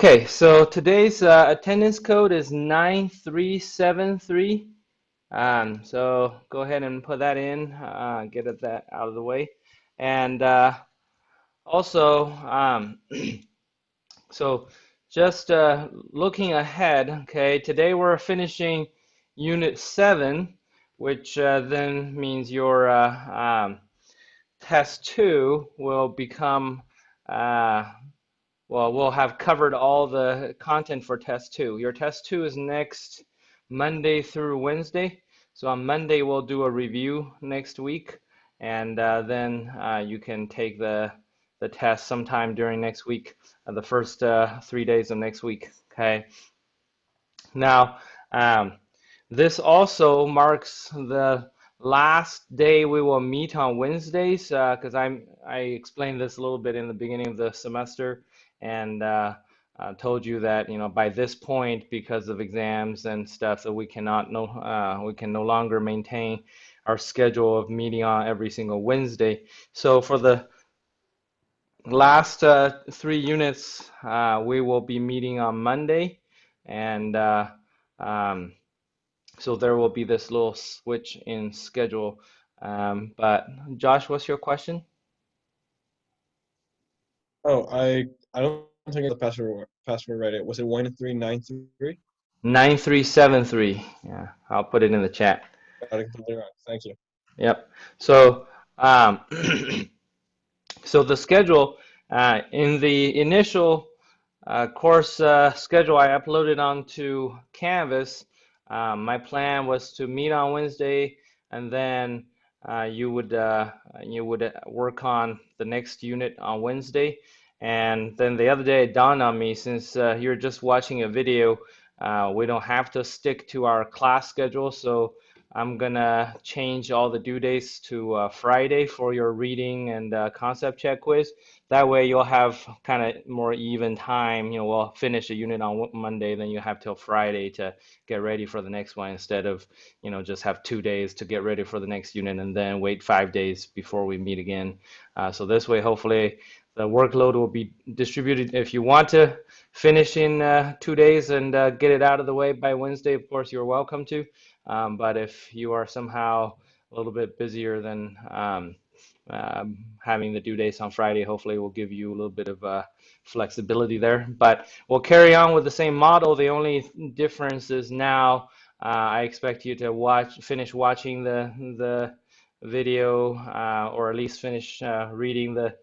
Okay, so today's attendance code is 9373. So go ahead and put that in, get that out of the way. And also, so just looking ahead, okay, today we're finishing Unit 7, which then means your Test 2 will become well, we'll have covered all the content for test two. Your test two is next Monday through Wednesday. So on Monday, we'll do a review next week, and then you can take the test sometime during next week, the first 3 days of next week. Okay. Now, this also marks the last day we will meet on Wednesdays because I explained this a little bit in the beginning of the semester and told you that by this point, because of exams and stuff, that we can no longer maintain our schedule of meeting on every single Wednesday. So for the last 3 units, we will be meeting on Monday, and um, so there will be this little switch in schedule. But Josh, what's your question? Oh, I don't think the password right. Was it 1393? 9373. Yeah, I'll put it in the chat. Got it completely wrong. Thank you. Yep. So, so the schedule in the initial course schedule I uploaded onto Canvas. My plan was to meet on Wednesday, and then you would work on the next unit on Wednesday. And then the other day it dawned on me, since you're just watching a video, we don't have to stick to our class schedule. So I'm gonna change all the due dates to Friday for your reading and concept check quiz. That way you'll have kind of more even time. We'll finish a unit on Monday, then you have till Friday to get ready for the next one, instead of, just have 2 days to get ready for the next unit and then wait 5 days before we meet again. So this way, hopefully, the workload will be distributed. If you want to finish in 2 days and get it out of the way by Wednesday, of course, you're welcome to. But if you are somehow a little bit busier than having the due dates on Friday, hopefully will give you a little bit of flexibility there. But we'll carry on with the same model. The only difference is now I expect you to finish watching the video, or at least finish reading the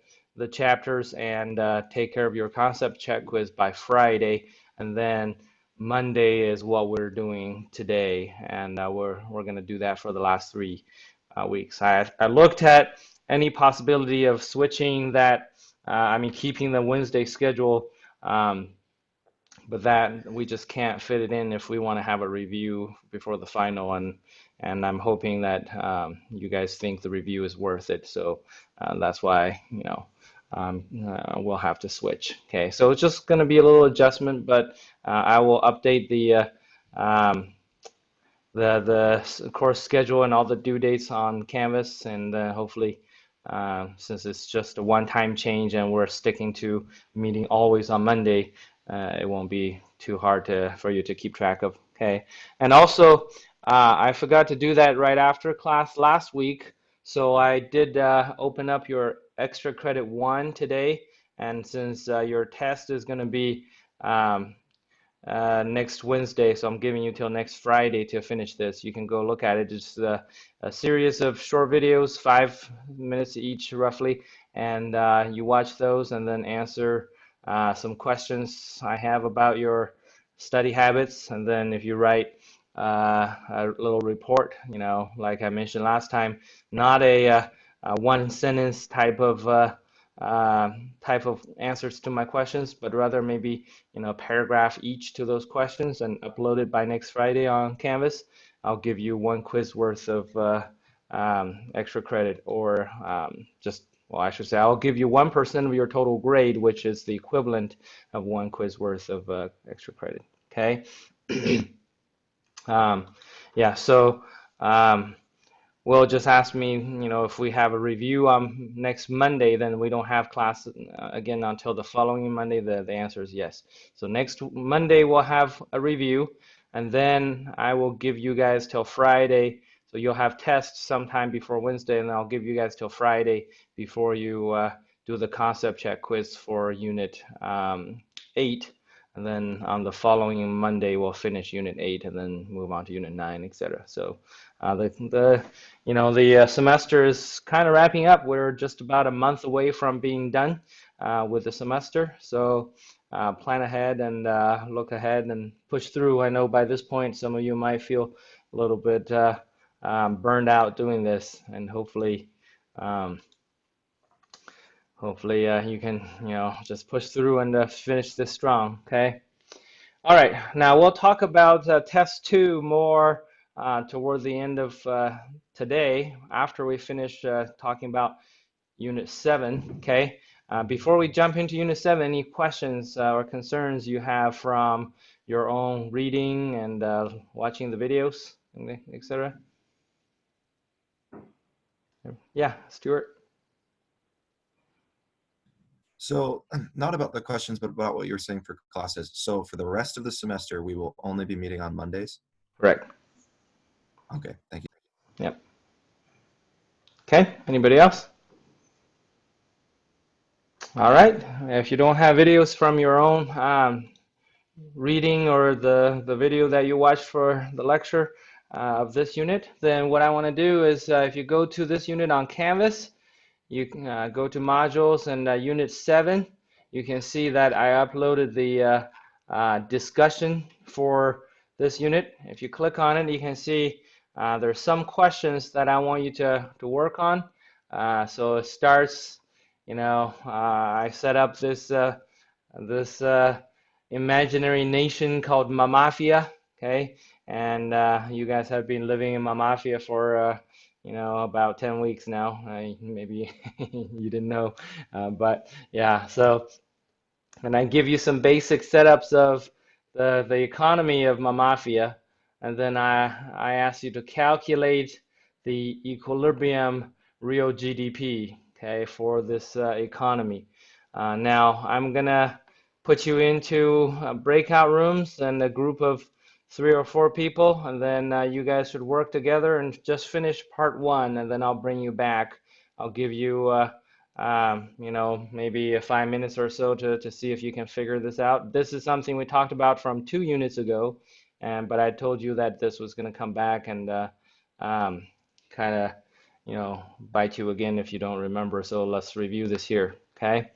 chapters, and take care of your concept check quiz by Friday, and then Monday is what we're doing today, and we're going to do that for the last 3 weeks. I looked at any possibility of switching that. I mean, keeping the Wednesday schedule, but that we just can't fit it in if we want to have a review before the final, and I'm hoping that you guys think the review is worth it. So that's why we'll have to switch. Okay, so it's just going to be a little adjustment, but I will update um, the course schedule and all the due dates on Canvas, and hopefully, since it's just a one-time change and we're sticking to meeting always on Monday, it won't be too hard for you to keep track of. Okay, and also I forgot to do that right after class last week, so I did open up your extra credit 1 today, and since your test is going to be next Wednesday, so I'm giving you till next Friday to finish this. You can go look at it. It's a series of short videos, 5 minutes each roughly, and you watch those and then answer some questions I have about your study habits, and then if you write a little report, like I mentioned last time, not a one sentence type of answers to my questions, but rather maybe paragraph each to those questions, and upload it by next Friday on Canvas. I'll give you one quiz worth of extra credit, or well, I should say I'll give you 1% of your total grade, which is the equivalent of one quiz worth of extra credit. Okay. Yeah, so Will just ask me, if we have a review next Monday, then we don't have class again until the following Monday. The answer is yes. So next Monday we'll have a review, and then I will give you guys till Friday. So you'll have tests sometime before Wednesday, and I'll give you guys till Friday before you do the concept check quiz for Unit 8. And then on the following Monday, we'll finish Unit 8 and then move on to Unit 9, etc. So the semester is kind of wrapping up. We're just about a month away from being done with the semester. So plan ahead and look ahead and push through. I know by this point, some of you might feel a little bit burned out doing this, and um, hopefully you can, just push through and finish this strong. Okay. All right, now we'll talk about test two more toward the end of today after we finish talking about unit seven, okay? Before we jump into unit seven, any questions or concerns you have from your own reading and watching the videos, etc.? Yeah, Stuart? So not about the questions, but about what you were saying for classes. So for the rest of the semester, we will only be meeting on Mondays. Correct. Okay, thank you. Yep. Okay, anybody else? All right, if you don't have videos from your own reading or the video that you watched for the lecture of this unit, then what I want to do is if you go to this unit on Canvas, you can go to modules and unit 7, you can see that I uploaded the discussion for this unit. If you click on it, you can see there's some questions that I want you to work on. So it starts, I set up this imaginary nation called Mamafia, okay? And you guys have been living in Mamafia for about 10 weeks now. Maybe you didn't know, but yeah. So, and I give you some basic setups of the economy of Mamafia, and then I ask you to calculate the equilibrium real GDP, okay, for this economy. Now I'm gonna put you into breakout rooms and a group of 3 or 4 people, and then you guys should work together and just finish part one, and then I'll bring you back. I'll give you maybe 5 minutes or so to see if you can figure this out. This is something we talked about from 2 units ago, but I told you that this was going to come back and kind of, bite you again if you don't remember. So let's review this here, okay?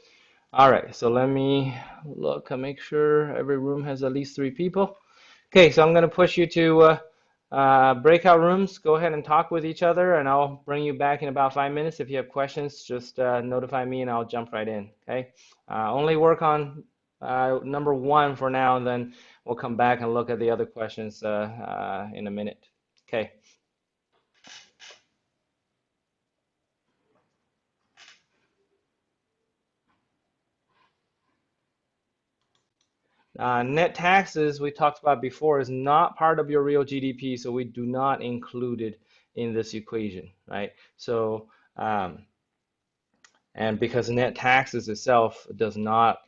All right, so let me look and make sure every room has at least 3 people. Okay, so I'm going to push you to breakout rooms. Go ahead and talk with each other, and I'll bring you back in about 5 minutes. If you have questions, just notify me and I'll jump right in. Okay, only work on number one for now, and then we'll come back and look at the other questions in a minute. Okay. Net taxes we talked about before is not part of your real GDP, so we do not include it in this equation, right? So, and because net taxes itself does not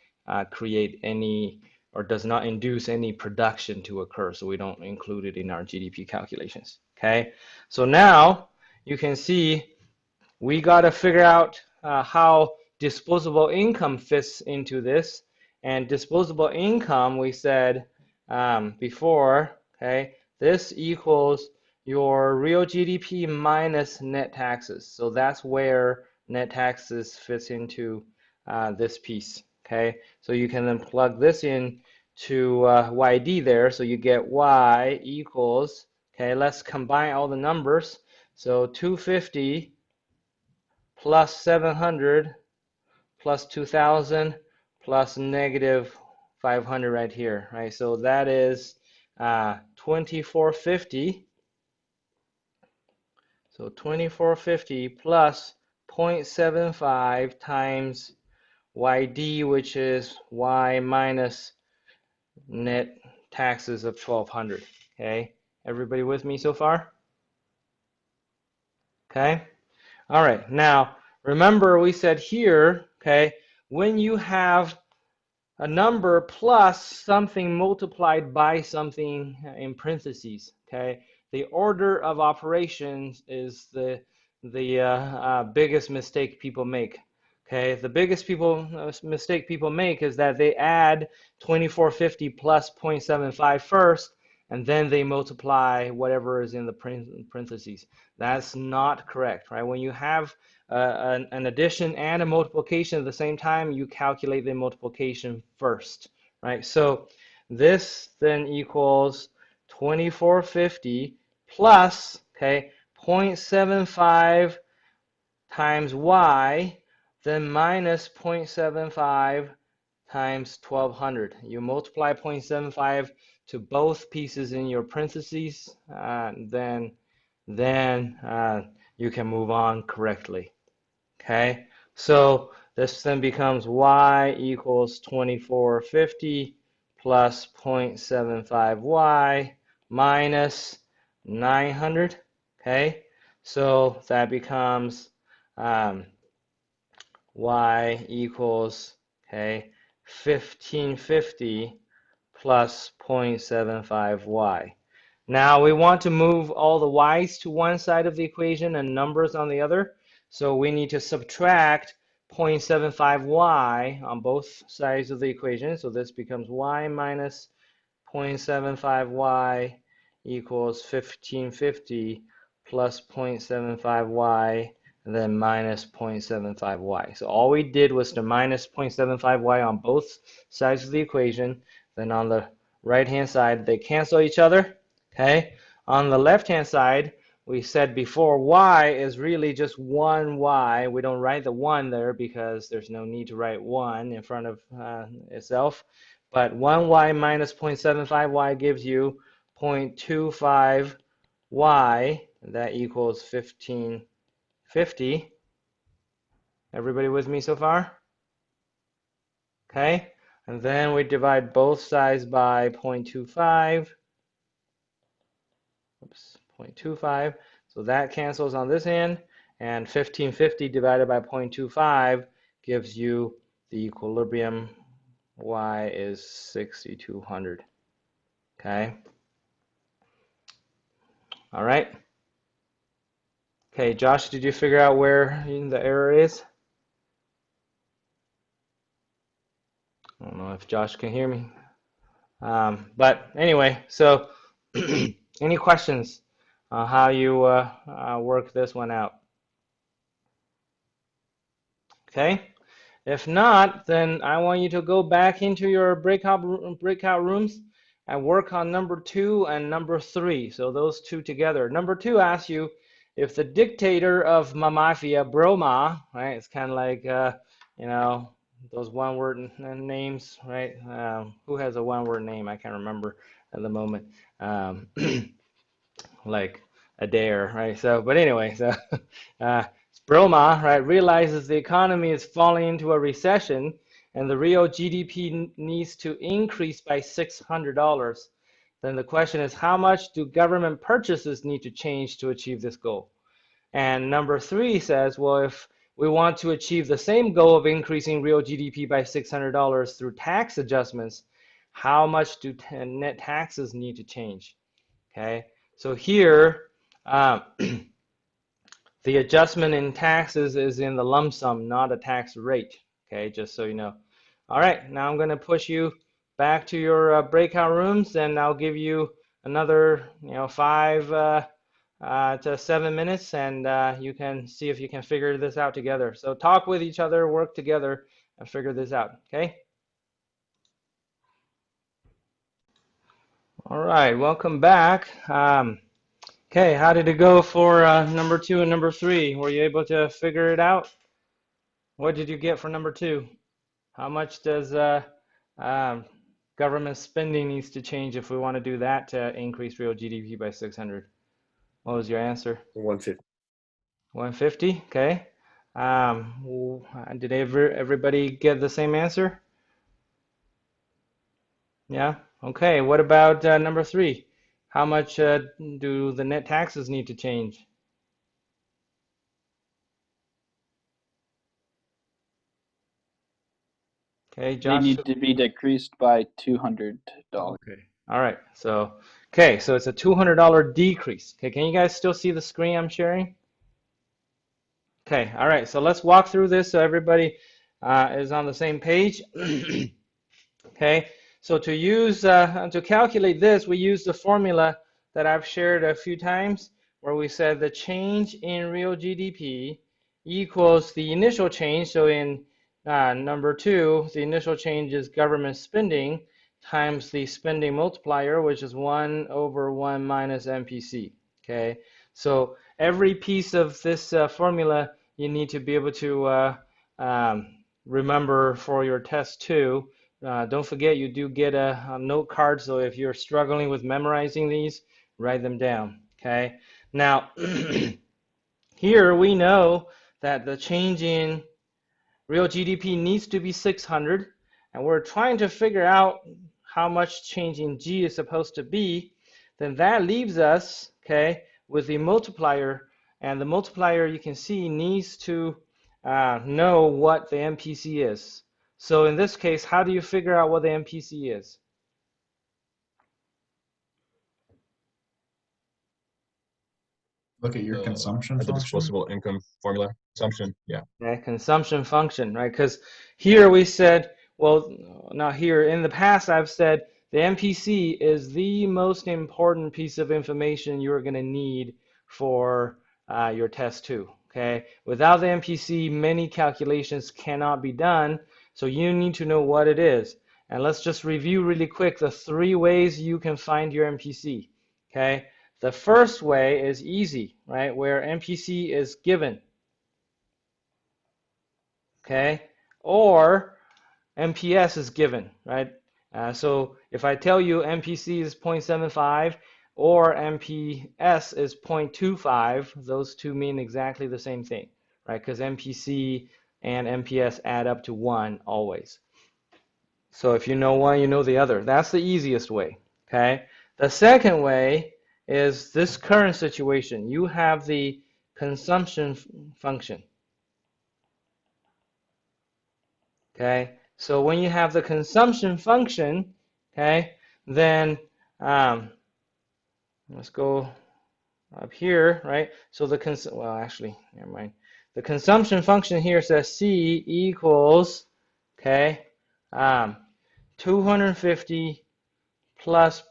create any or does not induce any production to occur, so we don't include it in our GDP calculations, okay? So now you can see we got to figure out how disposable income fits into this. And disposable income, we said before, okay, this equals your real GDP minus net taxes. So that's where net taxes fits into this piece, okay? So you can then plug this in to YD there. So you get Y equals, okay, let's combine all the numbers. So 250 plus 700 plus 2000 plus negative 500 right here, right? So that is 2450. So 2450 plus 0.75 times YD, which is Y minus net taxes of 1200. Okay, everybody with me so far? Okay. All right. Now, remember we said here, okay, when you have a number plus something multiplied by something in parentheses, okay, the order of operations is the biggest mistake people make. Okay, the biggest mistake people make is that they add 2450 plus 0.75 first, and then they multiply whatever is in the parentheses. That's not correct, right? When you have an addition and a multiplication at the same time, you calculate the multiplication first, right? So this then equals 2450 plus, okay, 0.75 times y, then minus 0.75 times 1200. You multiply 0.75 to both pieces in your parentheses, then you can move on correctly. Okay, so this then becomes y equals 2450 plus 0.75y minus 900. Okay, so that becomes y equals, okay, 1550 plus 0.75y. Now we want to move all the y's to one side of the equation and numbers on the other. So we need to subtract 0.75y on both sides of the equation. So this becomes y minus 0.75y equals 1550 plus 0.75y and then minus 0.75y. So all we did was to minus 0.75y on both sides of the equation. Then on the right-hand side, they cancel each other. Okay. On the left-hand side, we said before y is really just 1y. We don't write the 1 there because there's no need to write 1 in front of itself. But 1y minus 0.75y gives you 0.25y. That equals 1550. Everybody with me so far? Okay. And then we divide both sides by 0.25. Oops, 0.25. So that cancels on this end. And 1550 divided by 0.25 gives you the equilibrium. Y is 6200. Okay. All right. Okay, Josh, did you figure out where the error is? I don't know if Josh can hear me. But anyway, so any questions on how you work this one out? Okay. If not, then I want you to go back into your breakout rooms and work on number 2 and number 3. So those two together. Number 2 asks you if the dictator of mafia, Broma, right? It's kind of like you know, those one-word names, right? Who has a one-word name? I can't remember at the moment. Like Adair, right? So, but anyway, so Broma, right, realizes the economy is falling into a recession and the real GDP needs to increase by $600. Then the question is, how much do government purchases need to change to achieve this goal? And number 3 says, well, if we want to achieve the same goal of increasing real GDP by $600 through tax adjustments, how much do net taxes need to change? Okay, so here, the adjustment in taxes is in the lump sum, not a tax rate. Okay, just so you know. All right, now I'm going to push you back to your breakout rooms, and I'll give you another, 5 to 7 minutes, and you can see if you can figure this out together. So talk with each other, work together, and figure this out. Okay. All right, welcome back. Okay, how did it go for number 2 and number 3? Were you able to figure it out? What did you get for number 2? How much does um, government spending needs to change if we want to do that to increase real GDP by 600? What was your answer? 150. 150, okay. Did everybody get the same answer? Yeah, okay. What about number 3? How much do the net taxes need to change? Okay, They Josh. need to be decreased by $200. Okay. All right. So, okay, so it's a $200 decrease. Okay, can you guys still see the screen I'm sharing? Okay. All right. So let's walk through this so everybody is on the same page. Okay. So to calculate this, we use the formula that I've shared a few times, where we said the change in real GDP equals the initial change. So in number 2, the initial change is government spending times the spending multiplier, which is 1 over 1 minus MPC. Okay. So every piece of this formula you need to be able to remember for your test 2. Don't forget, you do get a note card, so if you're struggling with memorizing these, write them down. Okay. Now, here we know that the change in real GDP needs to be 600, and we're trying to figure out how much change in G is supposed to be. Then that leaves us, okay, with the multiplier, and the multiplier, you can see, needs to know what the MPC is. So in this case, how do you figure out what the MPC is? Look at your consumption At the function. disposable income formula. Consumption, yeah. Okay, consumption function, right? Because here we said, well, now here in the past I've said the MPC is the most important piece of information you're going to need for your test 2. Okay, without the MPC, many calculations cannot be done. So you need to know what it is. And let's just review really quick the 3 ways you can find your MPC. Okay, the first way is easy, right? Where MPC is given. Okay, or MPS is given, right? So if I tell you MPC is 0.75 or MPS is 0.25, those two mean exactly the same thing, right? Because MPC and MPS add up to 1 always. So if you know one, you know the other. That's the easiest way, okay? The second way is this current situation. You have the consumption function. Okay, so when you have the consumption function, okay, then let's go up here, right? So well, actually, never mind. The consumption function here says C equals, okay, 250 plus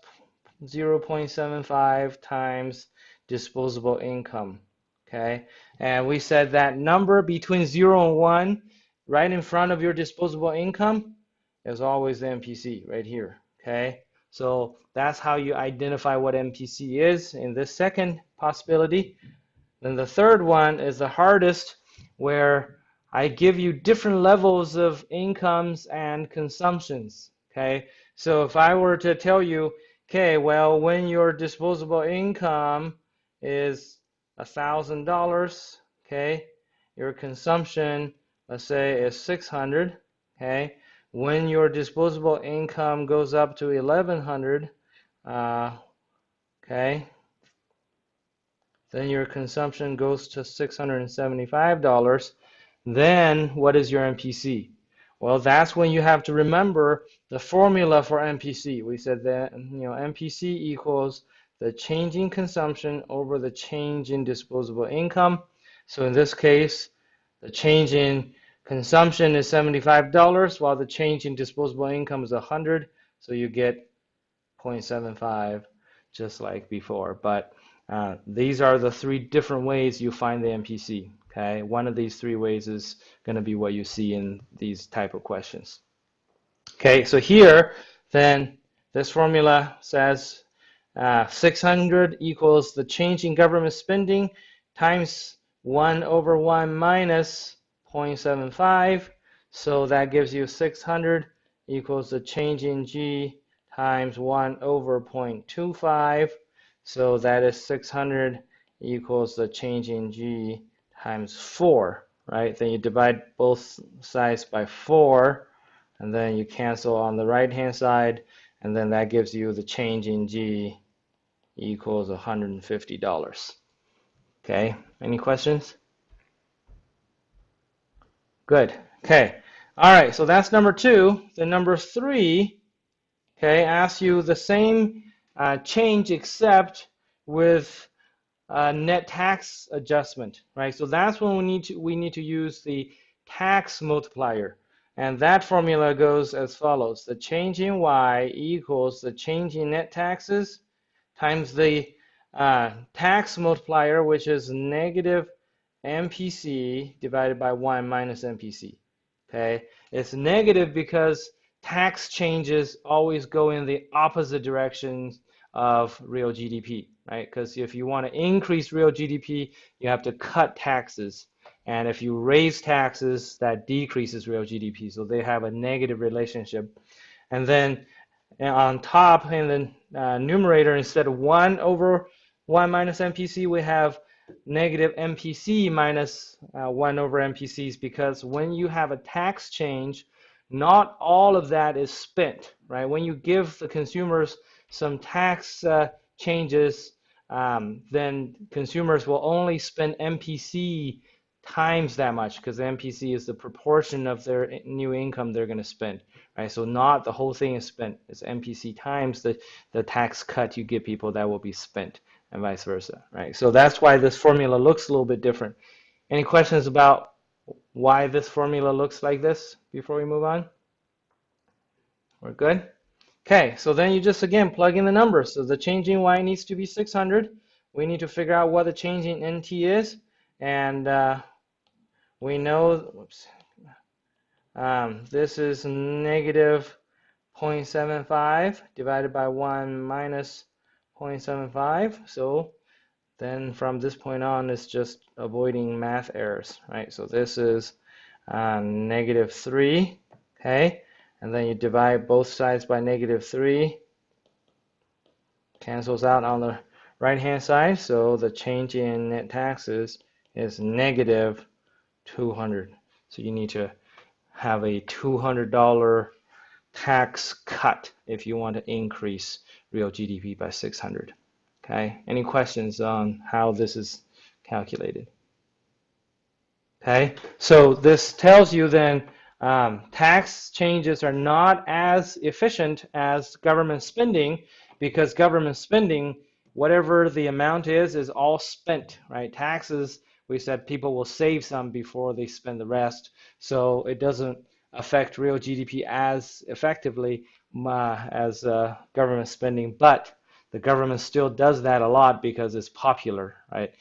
0.75 times disposable income. Okay, and we said that number between 0 and 1 right in front of your disposable income is always the MPC right here. Okay, so that's how you identify what MPC is in this second possibility. Then the third one is the hardest, where I give you different levels of incomes and consumptions. Okay, so if I were to tell you, okay, well, when your disposable income is $1,000, okay, your consumption, let's say, is 600, okay. When your disposable income goes up to 1,100, okay, then your consumption goes to $675. Then what is your MPC? Well, that's when you have to remember the formula for MPC. We said that MPC equals the change in consumption over the change in disposable income. So in this case, the change in consumption is $75, while the change in disposable income is 100. So you get 0.75, just like before. But these are the 3 different ways you find the MPC. Okay, one of these 3 ways is going to be what you see in these type of questions. Okay, so here, then this formula says 600 equals the change in government spending times 1 over 1 minus 0.75. So that gives you 600 equals the change in G times 1 over 0.25. So that is 600 equals the change in G times 4, right? Then you divide both sides by 4, and then you cancel on the right-hand side, and then that gives you the change in G equals $150. Okay, any questions? Good. Okay. All right, so that's number 2. The number 3, okay, asks you the same change except with net tax adjustment, right? So that's when we need to use the tax multiplier. And that formula goes as follows. The change in y equals the change in net taxes times the tax multiplier, which is negative MPC divided by 1 minus MPC. Okay, it's negative because tax changes always go in the opposite direction of real GDP, right? Because if you want to increase real GDP, you have to cut taxes. And if you raise taxes, that decreases real GDP. So they have a negative relationship. And then on top in the numerator, instead of 1 over 1 minus MPC, we have negative MPC minus 1 over MPCs, because when you have a tax change, not all of that is spent, right? When you give the consumers some tax changes, then consumers will only spend MPC times that much, because MPC is the proportion of their new income they're going to spend, right? So not the whole thing is spent. It's MPC times the tax cut you give people that will be spent, and vice versa, right? So that's why this formula looks a little bit different. Any questions about why this formula looks like this before we move on? We're good? Okay, so then you just again plug in the numbers. So the change in y needs to be 600. We need to figure out what the change in NT is, and we know, whoops, this is negative 0.75 divided by 1 minus 0.75. So then from this point on, it's just avoiding math errors, right? So this is negative 3, okay? And then you divide both sides by negative 3. Cancels out on the right-hand side, so the change in net taxes is negative 200. So you need to have a $200 tax cut if you want to increase real GDP by 600. Okay, any questions on how this is calculated? Okay, so this tells you then tax changes are not as efficient as government spending, because government spending, whatever the amount is all spent, right? Taxes, we said people will save some before they spend the rest, so it doesn't affect real GDP as effectively as government spending, but the government still does that a lot because it's popular, right?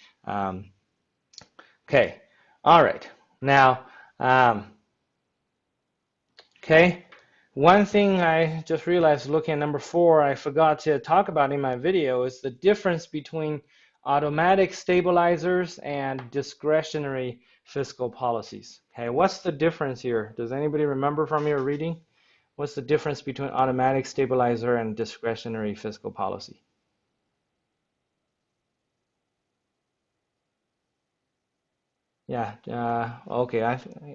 Okay, all right. Now, okay, one thing I just realized looking at number 4, I forgot to talk about in my video, is the difference between automatic stabilizers and discretionary fiscal policies. Okay, what's the difference here? Does anybody remember from your reading? What's the difference between automatic stabilizer and discretionary fiscal policy? Yeah, okay,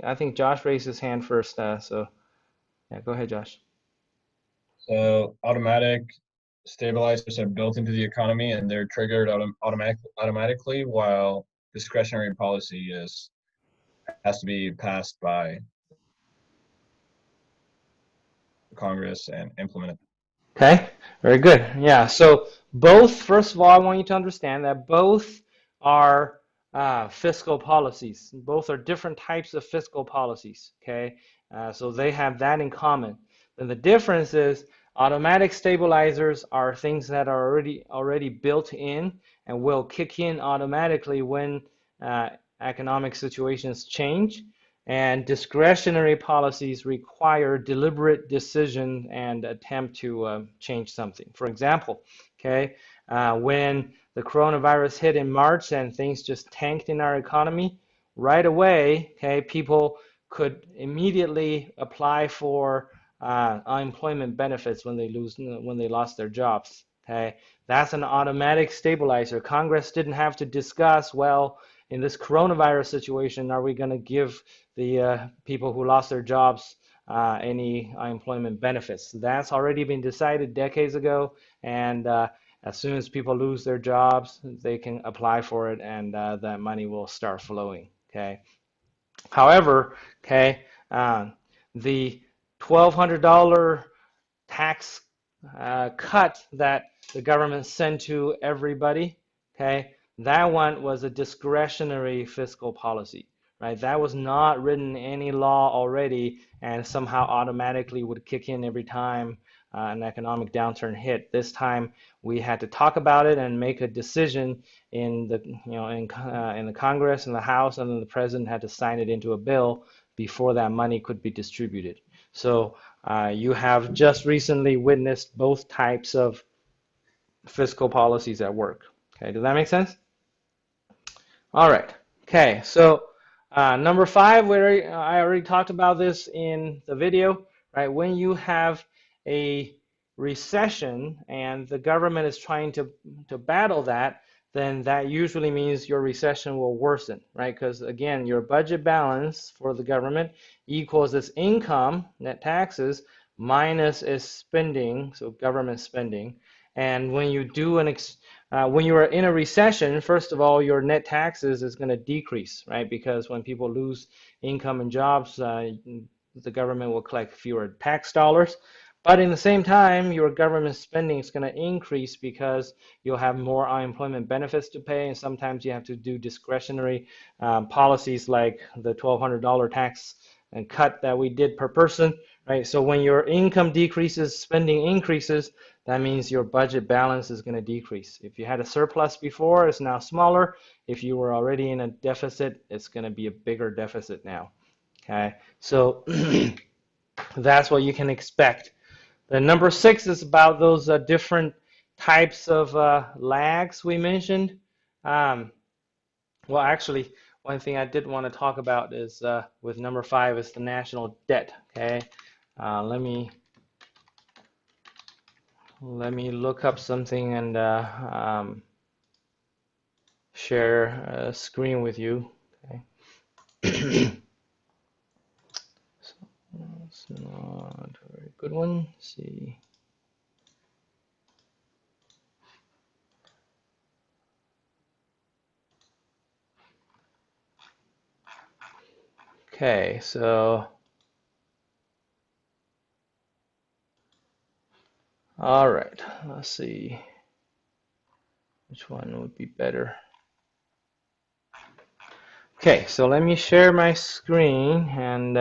I think Josh raised his hand first, so yeah, go ahead, Josh. So automatic stabilizers are built into the economy and they're triggered automatically, while discretionary policy has to be passed by Congress and implemented. Okay, very good. Yeah, so both, first of all, I want you to understand that both are fiscal policies. Both are different types of fiscal policies, okay? So they have that in common. Then the difference is automatic stabilizers are things that are already built in and will kick in automatically when economic situations change. And discretionary policies require deliberate decision and attempt to change something. For example, okay, when the coronavirus hit in March and things just tanked in our economy, right away, okay, people could immediately apply for unemployment benefits when they lost their jobs. Okay, that's an automatic stabilizer. Congress didn't have to discuss, well, in this coronavirus situation, are we going to give the people who lost their jobs any unemployment benefits? That's already been decided decades ago, and as soon as people lose their jobs, they can apply for it, and that money will start flowing. Okay. However, okay, the $1,200 tax cut that the government sent to everybody, okay, that one was a discretionary fiscal policy, right? That was not written in any law already and somehow automatically would kick in every time an economic downturn hit. This time we had to talk about it and make a decision in the, in the Congress and the House, and then the president had to sign it into a bill before that money could be distributed. So you have just recently witnessed both types of fiscal policies at work. Okay, does that make sense? All right. Okay, so number 5, I already talked about this in the video, right? When you have a recession and the government is trying to battle that, then that usually means your recession will worsen, right? Because again, your budget balance for the government equals its income, net taxes, minus its spending, so government spending. And when you do when you are in a recession, first of all, your net taxes is going to decrease, right? Because when people lose income and jobs, the government will collect fewer tax dollars. But in the same time, your government spending is going to increase because you'll have more unemployment benefits to pay, and sometimes you have to do discretionary policies like the $1,200 tax and cut that we did per person, right? So when your income decreases, spending increases, that means your budget balance is going to decrease. If you had a surplus before, it's now smaller. If you were already in a deficit, it's going to be a bigger deficit now. Okay, so that's what you can expect. The number 6 is about those different types of lags we mentioned. Well, actually, one thing I did want to talk about is with number 5 is the national debt. Okay, let me look up something and share a screen with you. Okay. So it's not a very good one. Let's see. Okay, so all right, let's see which one would be better. Okay, so let me share my screen and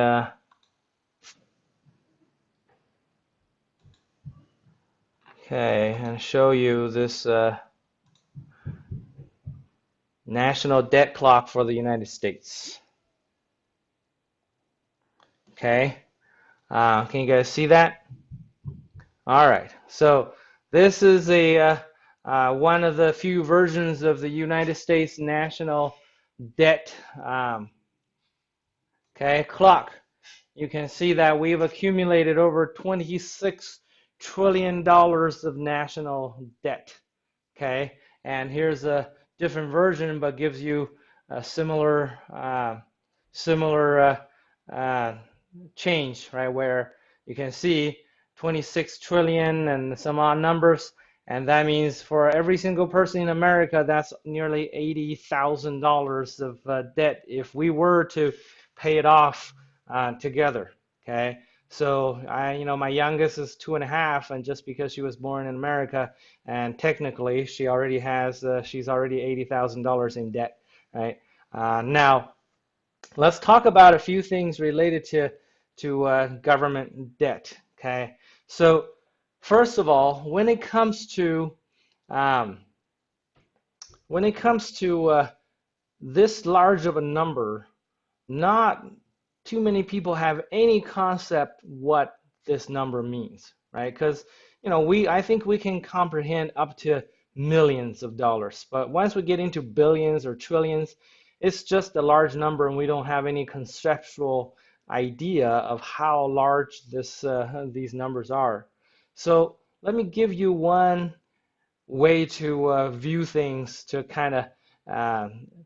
show you this national debt clock for the United States. Okay, can you guys see that? All right, so this is a one of the few versions of the United States national debt clock. You can see that we've accumulated over $26 trillion of national debt. Okay, and here's a different version, but gives you a similar change, right? Where you can see 26 trillion and some odd numbers, and that means for every single person in America, that's nearly $80,000 of debt if we were to pay it off together. Okay, so my youngest is 2.5, and just because she was born in America, and technically she already has, she's already $80,000 in debt, right? Now, let's talk about a few things related to government debt. Okay, so first of all, when it comes to this large of a number, not too many people have any concept what this number means, right? Because I think we can comprehend up to millions of dollars, but once we get into billions or trillions, it's just a large number, and we don't have any conceptual idea of how large these numbers are. So let me give you one way to view things to kind of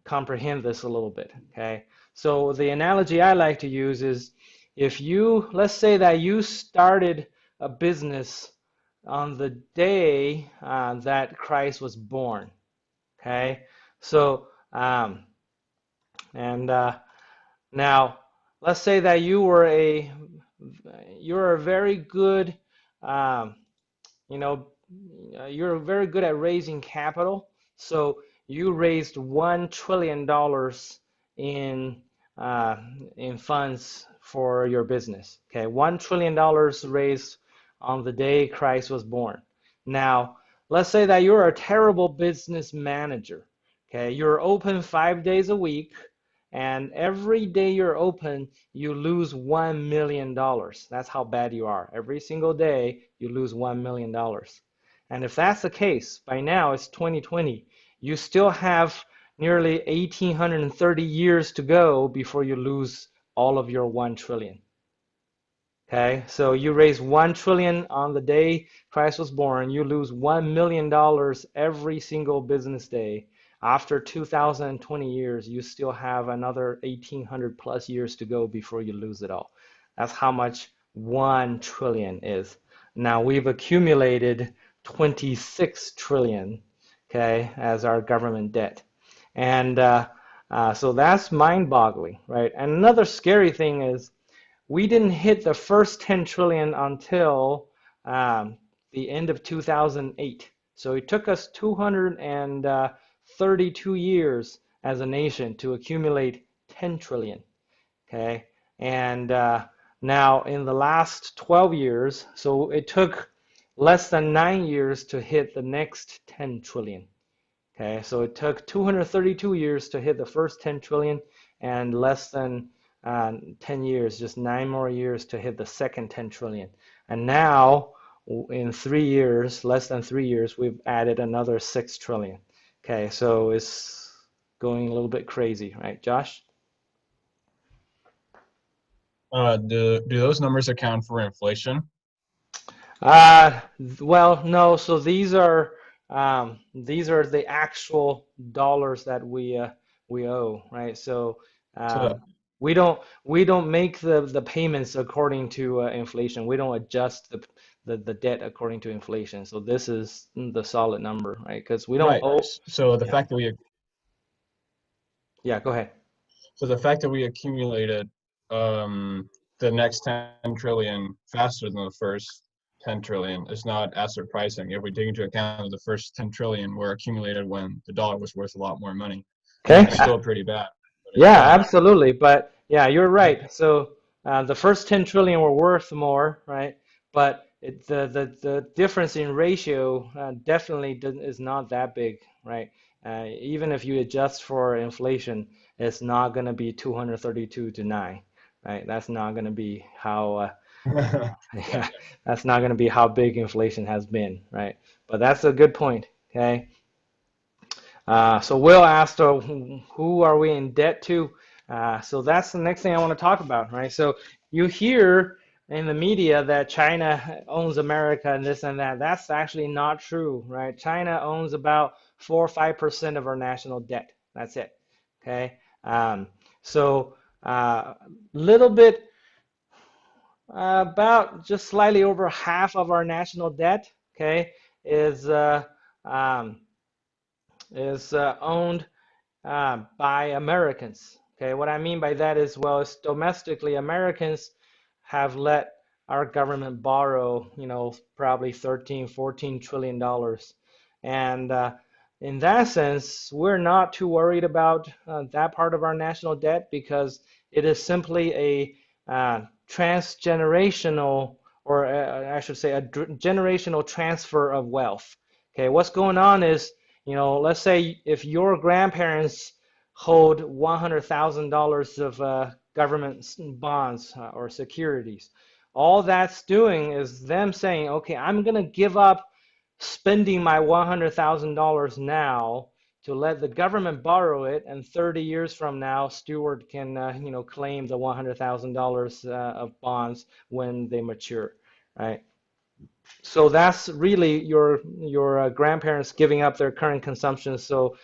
comprehend this a little bit. Okay, so the analogy I like to use is, if let's say that you started a business on the day that Christ was born. Okay, so now let's say that you were a you're a very good, um, you know, you're very good at raising capital. So you raised $1 trillion in uh, in funds for your business. Okay, $1 trillion raised on the day Christ was born. Now, let's say that you're a terrible business manager. Okay, you're open 5 days a week, and every day you're open, you lose $1 million. That's how bad you are. Every single day, you lose $1 million. And if that's the case, by now it's 2020, you still have nearly 1,830 years to go before you lose all of your 1 trillion. Okay, so you raise 1 trillion on the day Christ was born, you lose $1 million every single business day. After 2020 years, you still have another 1,800 plus years to go before you lose it all. That's how much 1 trillion is. Now we've accumulated 26 trillion, okay, as our government debt. And so that's mind-boggling, right? And another scary thing is we didn't hit the first 10 trillion until the end of 2008. So it took us 232 years as a nation to accumulate 10 trillion. Okay, and now in the last 12 years, so it took less than 9 years to hit the next 10 trillion. Okay, so it took 232 years to hit the first 10 trillion and less than 10 years, just 9 more years to hit the second 10 trillion. And now in 3 years, less than 3 years, we've added another 6 trillion. Okay, so it's going a little bit crazy, right, Josh? Do those numbers account for inflation? Well, no. So these are the actual dollars that we owe, right? So So we don't make the payments according to inflation. We don't adjust the debt according to inflation. So this is the solid number, right? Because we don't right. owe. So the Yeah, fact that we yeah. Go ahead. so the fact that we accumulated the next 10 trillion faster than the first 10 trillion is not as surprising if we take into account that the first 10 trillion were accumulated when the dollar was worth a lot more money. Okay. It's still pretty bad, but it's Yeah, bad. absolutely. But yeah, you're right. So the first 10 trillion were worth more, right? But the difference in ratio definitely is not that big, right? Even if you adjust for inflation, it's not going to be 232 to 9, right? That's not going to be how Yeah. yeah, that's not going to be how big inflation has been, right? But that's a good point, okay? So Will asked, who are we in debt to? So that's the next thing I want to talk about, right? So you hear in the media that China owns America and this and that. That's actually not true, right? China owns about 4 or 5% of our national debt. That's it, okay? So little bit, about just slightly over half of our national debt, okay, is um, owned by Americans. Okay, what I mean by that is, well, it's domestically Americans have let our government borrow, probably 13, 14 trillion dollars. And in that sense, we're not too worried about that part of our national debt because it is simply a transgenerational, or I should say, a generational transfer of wealth. Okay, what's going on is, let's say if your grandparents hold $100,000 of government bonds or securities, all that's doing is them saying, okay, I'm going to give up spending my $100,000 now to let the government borrow it, and 30 years from now, Stewart can, claim the $100,000 of bonds when they mature, right? So that's really your grandparents giving up their current consumption, so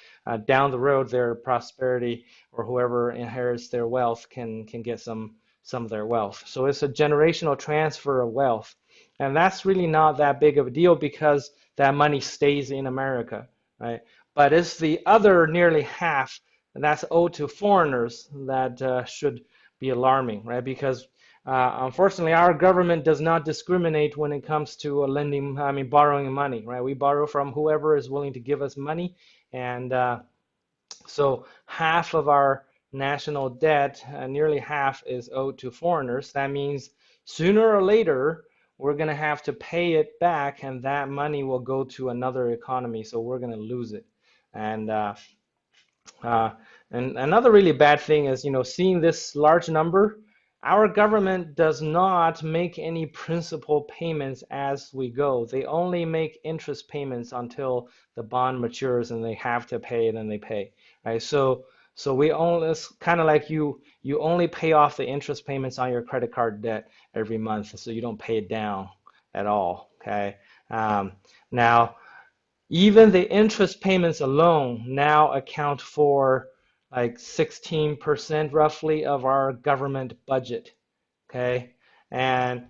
down the road their prosperity or whoever inherits their wealth can get some of their wealth. So it's a generational transfer of wealth, and that's really not that big of a deal because that money stays in America, right? But it's the other nearly half, and that's owed to foreigners, that should be alarming, right? Because unfortunately, our government does not discriminate when it comes to borrowing money, right? We borrow from whoever is willing to give us money. And so half of our national debt, nearly half, is owed to foreigners. That means sooner or later, we're going to have to pay it back, and that money will go to another economy. So we're going to lose it. And and another really bad thing is, seeing this large number, our government does not make any principal payments as we go. They only make interest payments until the bond matures and they have to pay, and then they pay, right? So we only, it's kind of like you only pay off the interest payments on your credit card debt every month, so you don't pay it down at all, okay? Now, even the interest payments alone now account for like 16% roughly of our government budget, okay? And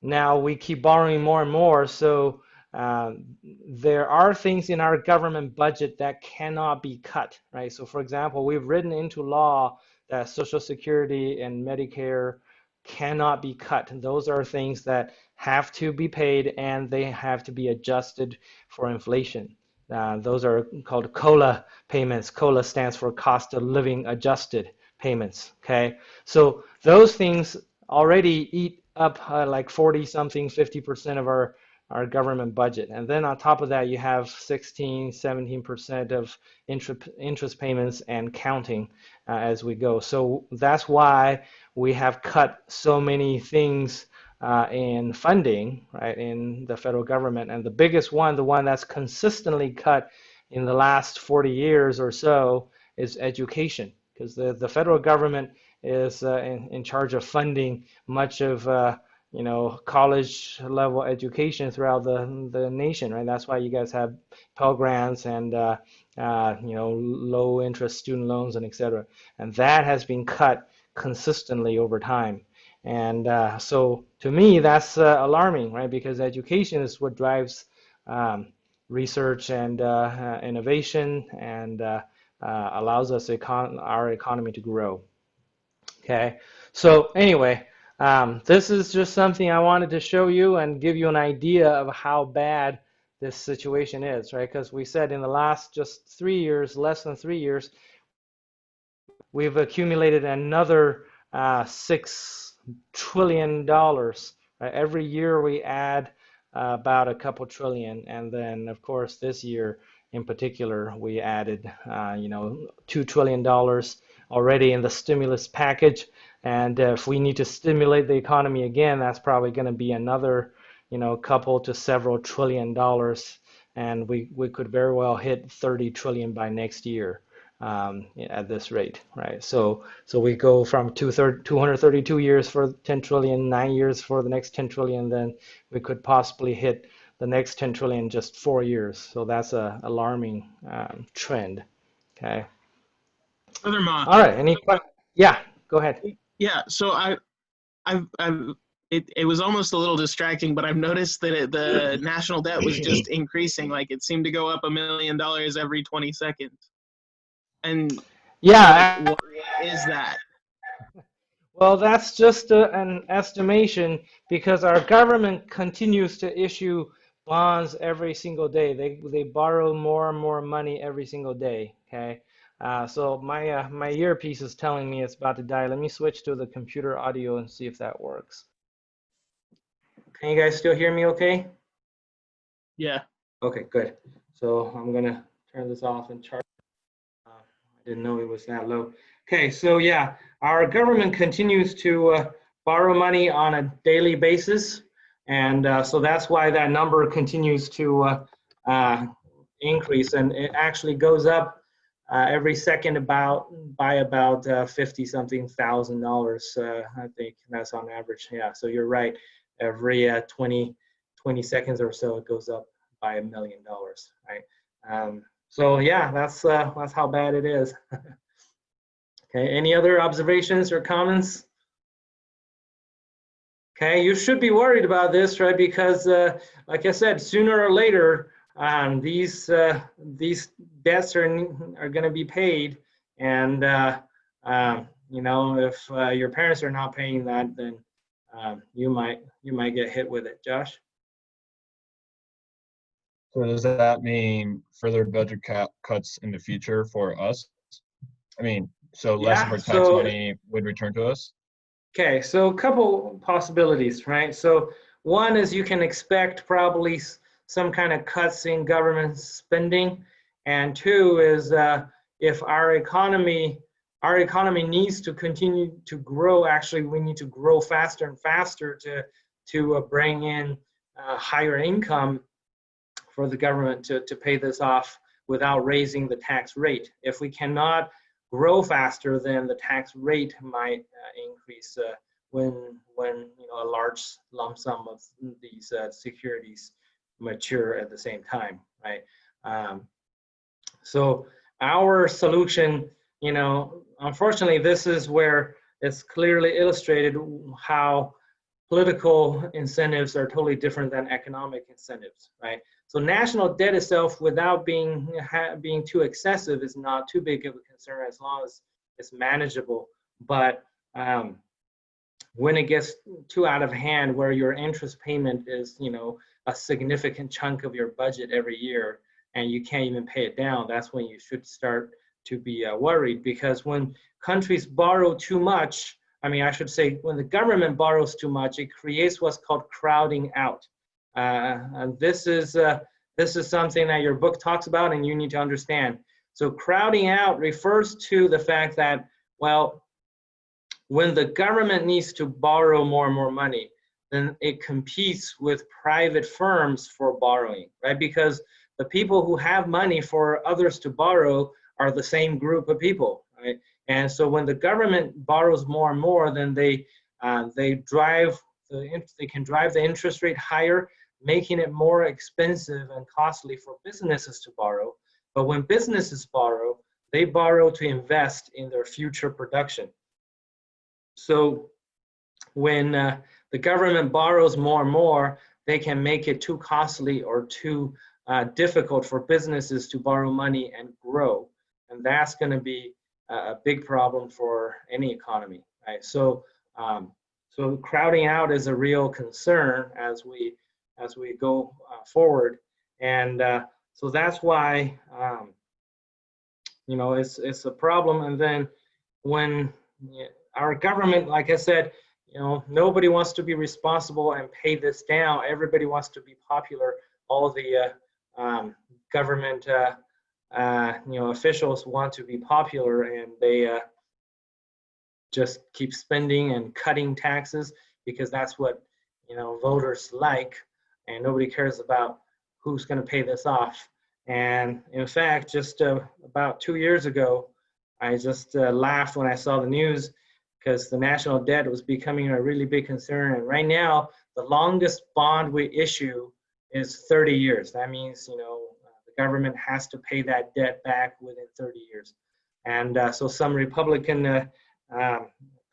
now we keep borrowing more and more, so there are things in our government budget that cannot be cut, right? So for example, we've written into law that Social Security and Medicare cannot be cut. Those are things that have to be paid, and they have to be adjusted for inflation. Those are called COLA payments. COLA stands for cost of living adjusted payments, okay? So those things already eat up like 40 something, 50% of our government budget. And then on top of that, you have 16, 17% of interest payments and counting as we go. So that's why we have cut so many things in funding, right, in the federal government. And the biggest one, the one that's consistently cut in the last 40 years or so, is education, because the federal government is in charge of funding much of college level education throughout the nation, right? That's why you guys have Pell Grants and low interest student loans and et cetera. And that has been cut consistently over time. And so to me, that's alarming, right? Because education is what drives research and innovation, and allows us our economy to grow. Okay, so anyway, this is just something I wanted to show you and give you an idea of how bad this situation is, right? Because we said in the last just 3 years, less than 3 years, we've accumulated another $6 trillion. Right? Every year we add about a couple trillion, and then of course this year in particular we added $2 trillion already in the stimulus package. And if we need to stimulate the economy again, that's probably going to be another couple to several $1 trillion, and we could very well hit 30 trillion by next year. At this rate, right? So we go from 232 years for 10 trillion, 9 years for the next 10 trillion, then we could possibly hit the next 10 trillion in just 4 years. So that's a alarming trend. Okay. Brother Ma. All right. Any questions? Yeah. Go ahead. Yeah. So it was almost a little distracting, but I've noticed that the national debt was just increasing. Like it seemed to go up $1 million every 20 seconds. And yeah, what is that? Well, that's just an estimation, because our government continues to issue bonds every single day. They borrow more and more money every single day. Okay, so my earpiece is telling me it's about to die. Let me switch to the computer audio and see if that works. Can you guys still hear me? Okay. Yeah. Okay, good. So I'm gonna turn this off and charge. I didn't know it was that low. Okay, so yeah, our government continues to borrow money on a daily basis, and so that's why that number continues to increase, and it actually goes up every second by about 50 something thousand dollars. I think that's on average. Yeah, so you're right. Every 20 seconds or so, it goes up by $1 million, right? So yeah, that's how bad it is. Okay, any other observations or comments? Okay, you should be worried about this, right? Because like I said, sooner or later, these debts are going to be paid, and if your parents are not paying that, then you might get hit with it. Josh? So does that mean further budget cuts in the future for us? I mean, so less of Yeah, our tax so money would return to us? okay, so a couple possibilities, right? So one is you can expect probably some kind of cuts in government spending, and two is if our economy needs to continue to grow. Actually, we need to grow faster and faster to bring in higher income for the government to pay this off without raising the tax rate. If we cannot grow faster, then the tax rate might increase when a large lump sum of these securities mature at the same time, right? So our solution, unfortunately, this is where it's clearly illustrated how political incentives are totally different than economic incentives, right? So national debt itself, without being too excessive, is not too big of a concern as long as it's manageable. But when it gets too out of hand, where your interest payment is, a significant chunk of your budget every year, and you can't even pay it down, that's when you should start to be worried. Because when countries borrow too much, I should say, when the government borrows too much, it creates what's called crowding out. And this is something that your book talks about, and you need to understand. So crowding out refers to the fact that, well, when the government needs to borrow more and more money, then it competes with private firms for borrowing, right? Because the people who have money for others to borrow are the same group of people, right? And so when the government borrows more and more, then they can drive the interest rate higher, making it more expensive and costly for businesses to borrow. But when businesses borrow, they borrow to invest in their future production. So when the government borrows more and more, they can make it too costly or too difficult for businesses to borrow money and grow. And that's going to be a big problem for any economy, right? So so crowding out is a real concern as we go forward. And so that's why it's a problem. And then when our government, like I said, nobody wants to be responsible and pay this down. Everybody wants to be popular. All the government officials want to be popular, and they just keep spending and cutting taxes because that's what voters like, and nobody cares about who's going to pay this off. And in fact, just about 2 years ago, I just laughed when I saw the news because the national debt was becoming a really big concern. And right now, the longest bond we issue is 30 years. That means, the government has to pay that debt back within 30 years. And so some Republican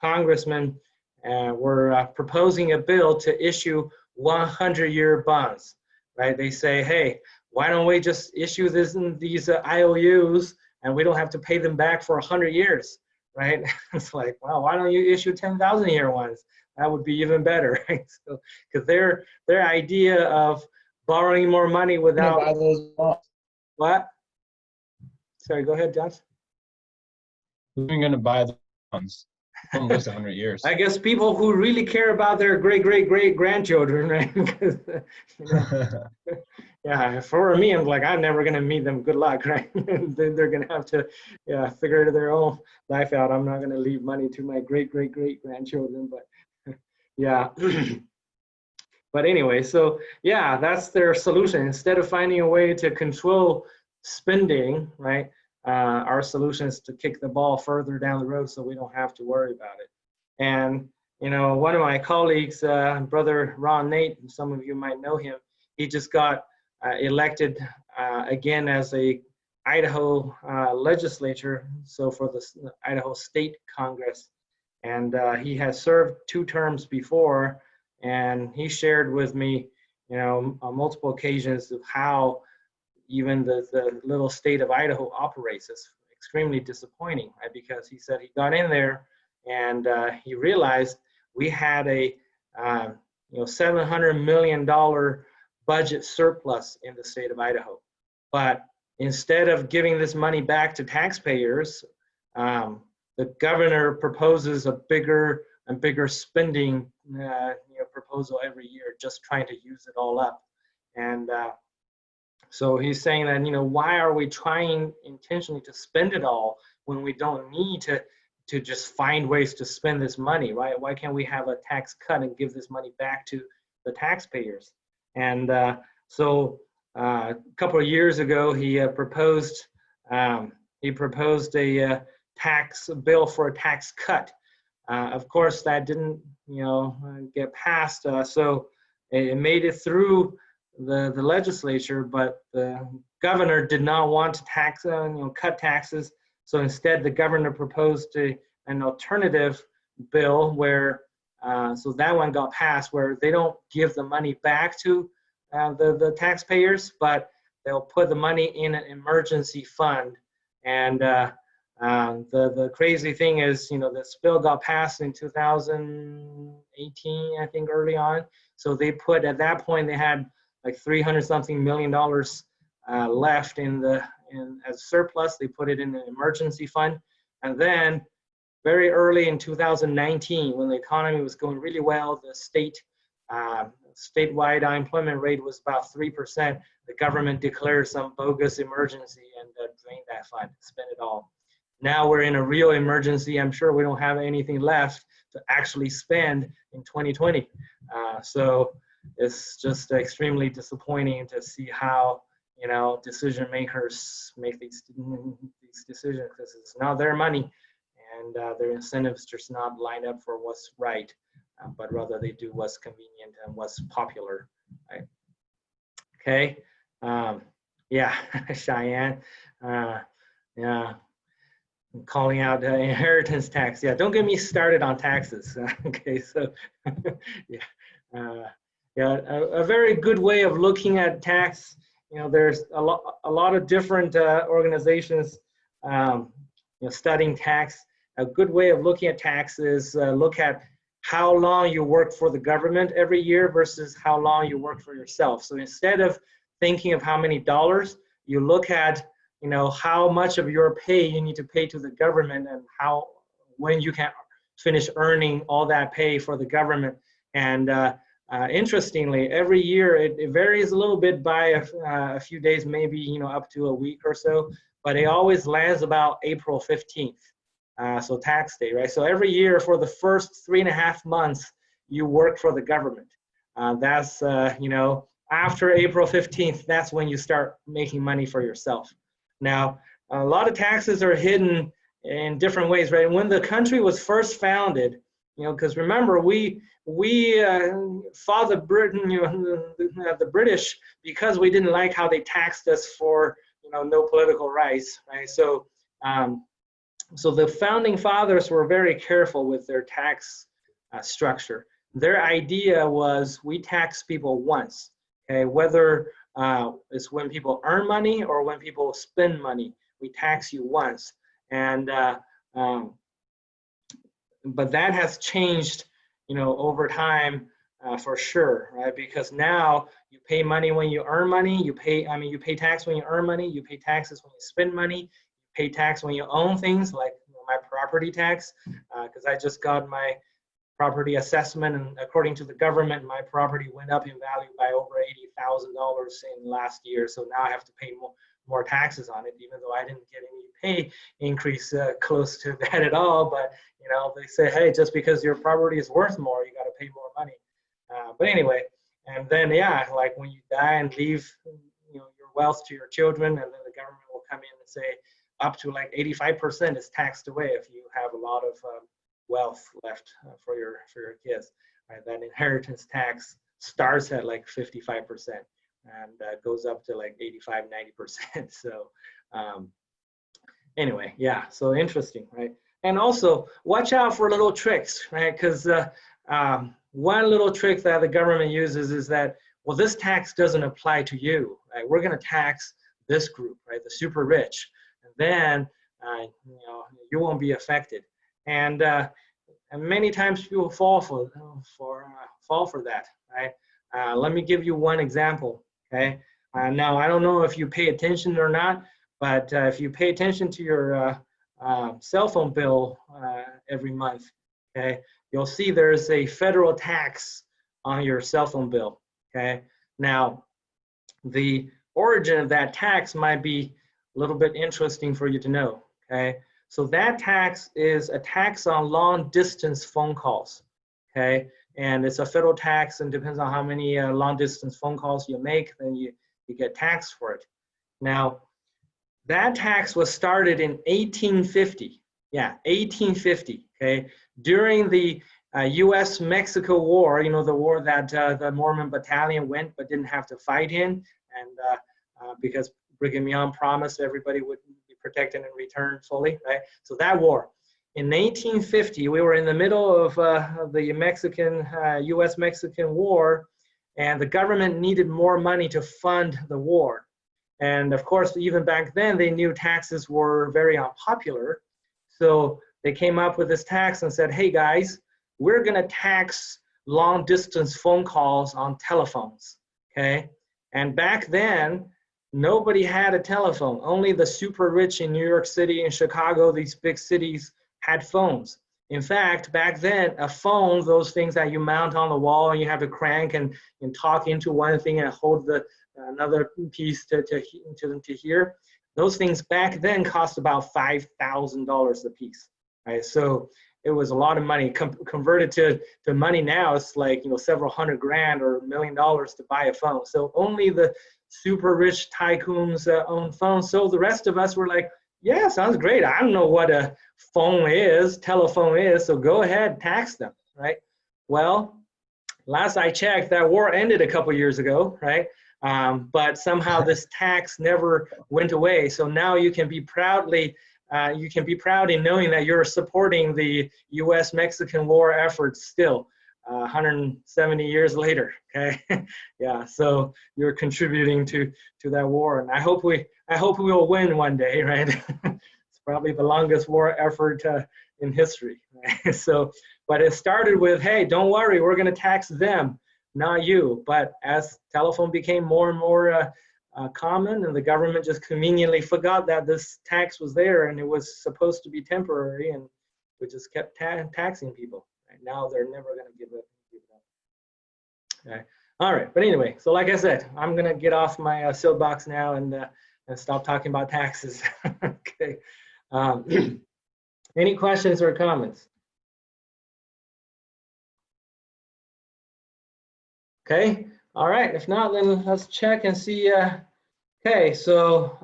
congressmen were proposing a bill to issue 100-year bonds, right? They say, hey, why don't we just issue these IOUs and we don't have to pay them back for 100 years, right? It's like, well, why don't you issue 10,000-year ones? That would be even better, right? So, because their idea of borrowing more money without buy those bonds. What? Sorry, go ahead, Josh. Who's going to buy the bonds? Don't list 100 years. I guess people who really care about their great-great-great-grandchildren, right? Because, yeah, for me, I'm like, I'm never going to meet them. Good luck, right? They're going to have to figure their own life out. I'm not going to leave money to my great-great-great-grandchildren, but yeah. But anyway, so yeah, that's their solution. Instead of finding a way to control spending, right? Our solution is to kick the ball further down the road so we don't have to worry about it. And one of my colleagues, brother Ron Nate, some of you might know him, he just got elected again as a Idaho legislature, so for the Idaho State Congress. And he has served 2 terms before, and he shared with me, on multiple occasions of how even the little state of Idaho operates. Is extremely disappointing, right? Because he said he got in there and he realized we had a $700 million budget surplus in the state of Idaho. But instead of giving this money back to taxpayers, the governor proposes a bigger and bigger spending proposal every year, just trying to use it all up. And so he's saying that, why are we trying intentionally to spend it all when we don't need to just find ways to spend this money, right? Why can't we have a tax cut and give this money back to the taxpayers? And so a couple of years ago, he proposed a tax bill for a tax cut. Of course, that didn't get passed. So it made it through the legislature, but the governor did not want to cut taxes. So instead, the governor proposed an alternative bill where, so that one got passed, where they don't give the money back to the taxpayers, but they'll put the money in an emergency fund. And the crazy thing is, this bill got passed in 2018, I think, early on. So they put, at that point, they had like $300-something million left as surplus. They put it in an emergency fund. And then very early in 2019, when the economy was going really well, the statewide unemployment rate was about 3%. The government declared some bogus emergency and drained that fund, spent it all. Now we're in a real emergency. I'm sure we don't have anything left to actually spend in 2020. So it's just extremely disappointing to see how decision makers make these decisions, because it's not their money, and their incentives just not line up for what's right, but rather they do what's convenient and what's popular. Right? Okay. Yeah, Cheyenne. Yeah. Calling out inheritance tax. Yeah, don't get me started on taxes. Okay, so a very good way of looking at tax. There's a lot of different organizations studying tax. A good way of looking at tax is look at how long you work for the government every year versus how long you work for yourself. So instead of thinking of how many dollars, you look at how much of your pay you need to pay to the government, and when you can finish earning all that pay for the government. And interestingly, every year it varies a little bit by a few days, maybe up to a week or so, but it always lands about April 15th, so tax day, right? So every year for the first 3.5 months, you work for the government. That's after April 15th, that's when you start making money for yourself. Now, a lot of taxes are hidden in different ways, right? When the country was first founded, because remember, we fought the the British because we didn't like how they taxed us for no political rights, right? So, so the founding fathers were very careful with their tax structure. Their idea was we tax people once, okay? Whether it's when people earn money or when people spend money, we tax you once. And but that has changed, over time, for sure, right? Because now you pay money when you earn money. You pay tax when you earn money. You pay taxes when you spend money. You pay tax when you own things, like my property tax, because I just got my property assessment, and according to the government, my property went up in value by over $80,000 in last year. So now I have to pay more taxes on it, even though I didn't get any pay increase close to that at all. But they say, hey, just because your property is worth more, you got to pay more money. But anyway, and then like when you die and leave your wealth to your children, and then the government will come in and say up to like 85% is taxed away if you have a lot of wealth left for your kids. Right? That inheritance tax starts at like 55% and goes up to like 85-90%. So anyway, yeah, so interesting, right? And also watch out for little tricks, right? Because one little trick that the government uses is that, well, this tax doesn't apply to you, right? We're going to tax this group, right? The super rich, and then you won't be affected. And and many times people fall for that, right? Let me give you one example, okay? Now, I don't know if you pay attention or not, but if you pay attention to your cell phone bill every month, okay, you'll see there's a federal tax on your cell phone bill, okay? Now, the origin of that tax might be a little bit interesting for you to know, okay? So that tax is a tax on long distance phone calls, okay? And it's a federal tax, and depends on how many long distance phone calls you make, then you get taxed for it. Now, that tax was started in 1850. Yeah, 1850, okay? During the US-Mexico War, you know, the war that the Mormon battalion went but didn't have to fight in, and because Brigham Young promised everybody would be protected and returned fully, right? So that war. In 1850, we were in the middle of the Mexican, US-Mexican War, and the government needed more money to fund the war. And of course, even back then, they knew taxes were very unpopular. So they came up with this tax and said, hey guys, we're gonna tax long distance phone calls on telephones, okay? And back then, nobody had a telephone. Only the super rich in New York City and Chicago, these big cities, had phones. In fact, back then, a phone, those things that you mount on the wall and you have to crank and talk into one thing and hold the another piece to hear, those things back then cost about $5,000 a piece, right? So it was a lot of money. Converted to money now, it's like, you know, several hundred grand or $1 million to buy a phone. So only the super rich tycoons own phones. So the rest of us were like, yeah, sounds great. I don't know what a phone is, telephone is, so go ahead, tax them, right? Well, last I checked, that war ended a couple years ago, right? But somehow this tax never went away. So now you can be proudly, you can be proud in knowing that you're supporting the US-Mexican war efforts still, 170 years later, okay? Yeah, so you're contributing to that war, and I hope we will win one day, right? It's probably the longest war effort in history, right? So, but it started with, hey, don't worry, we're gonna tax them, not you. But as telephone became more and more common, and the government just conveniently forgot that this tax was there and it was supposed to be temporary, and we just kept taxing people. Right? Now they're never going to give it up. Okay. All right, but anyway, so like I said, I'm going to get off my soapbox now and stop talking about taxes. Okay. Any questions or comments? Okay. All right. If not, then let's check and see. Okay. So,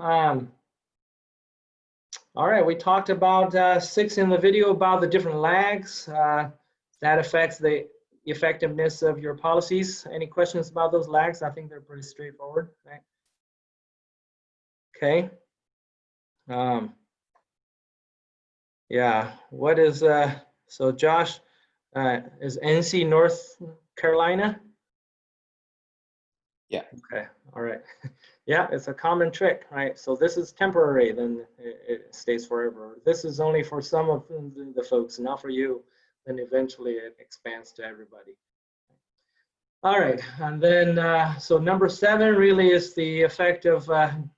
all right. We talked about 6 in the video about the different lags that affects the effectiveness of your policies. Any questions about those lags? I think they're pretty straightforward. Right? Okay. Yeah. What is so Josh? Is NC North Carolina? Yeah. Okay, all right. Yeah, it's a common trick, right? So this is temporary, then it stays forever. This is only for some of the folks, not for you. Then eventually it expands to everybody. All right, and then so number 7 really is the effect of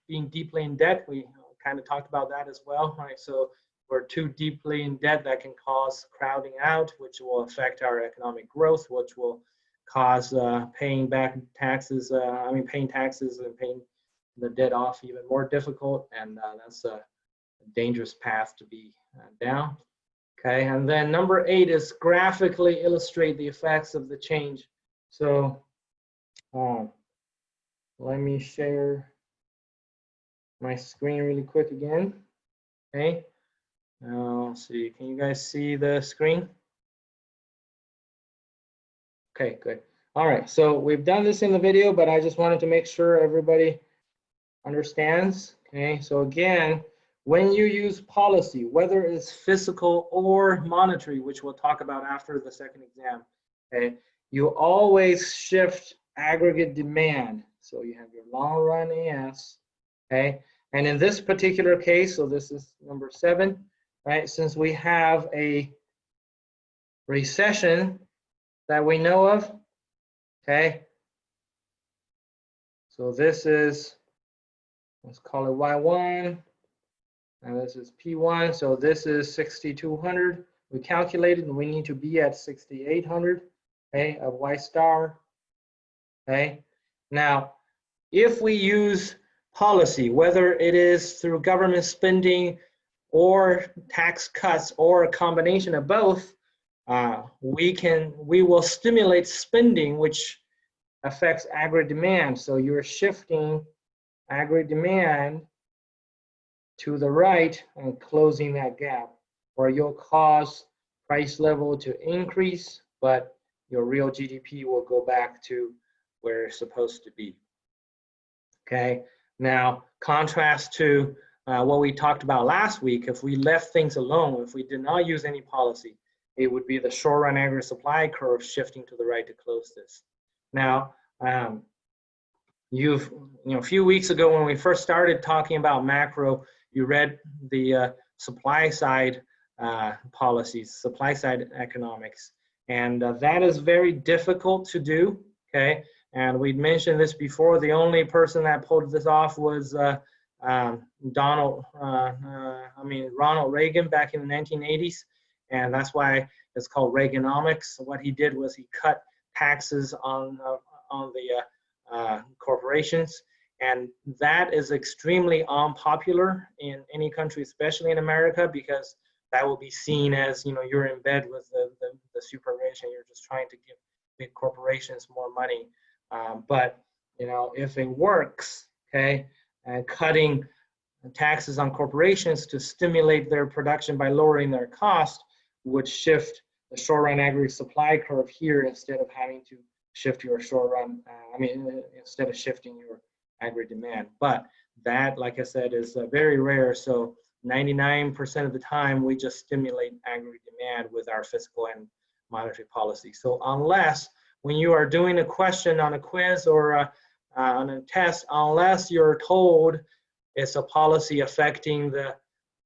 being deeply in debt. We kind of talked about that as well, right? So we're too deeply in debt, that can cause crowding out, which will affect our economic growth, which will cause paying back taxes, paying taxes and paying the debt off even more difficult, and that's a dangerous path to be down. Okay, and then number 8 is graphically illustrate the effects of the change. So let me share my screen really quick again. Okay, now let's see, can you guys see the screen? Okay, good. All right, so we've done this in the video, but I just wanted to make sure everybody understands. Okay, so again, when you use policy, whether it's fiscal or monetary, which we'll talk about after the second exam, okay, you always shift aggregate demand. So you have your long run AS, okay, and in this particular case, so this is number 7, right, since we have a recession that we know of, okay? So this is, let's call it Y1, and this is P1. So this is 6,200. We calculated, and we need to be at 6,800, okay, of Y star, okay? Now, if we use policy, whether it is through government spending or tax cuts or a combination of both, we will stimulate spending, which affects aggregate demand. So you're shifting aggregate demand to the right and closing that gap, or you'll cause price level to increase, but your real GDP will go back to where it's supposed to be. Okay, now contrast to what we talked about last week. If we left things alone, if we did not use any policy, it would be the short run aggregate supply curve shifting to the right to close this. Now, a few weeks ago when we first started talking about macro, you read the supply side policies, supply side economics, and that is very difficult to do. Okay, and we'd mentioned this before. The only person that pulled this off was Ronald Reagan back in the 1980s, and that's why it's called Reaganomics. What he did was he cut taxes on the corporations, and that is extremely unpopular in any country, especially in America, because that will be seen as, you're in bed with the super rich and you're just trying to give big corporations more money. But if it works, okay, and cutting taxes on corporations to stimulate their production by lowering their cost would shift the short run aggregate supply curve here instead of having to shift your short run, instead of shifting your aggregate demand. But that, like I said, is very rare. So 99% of the time, we just stimulate aggregate demand with our fiscal and monetary policy. So unless, when you are doing a question on a quiz or on a test, unless you're told it's a policy affecting the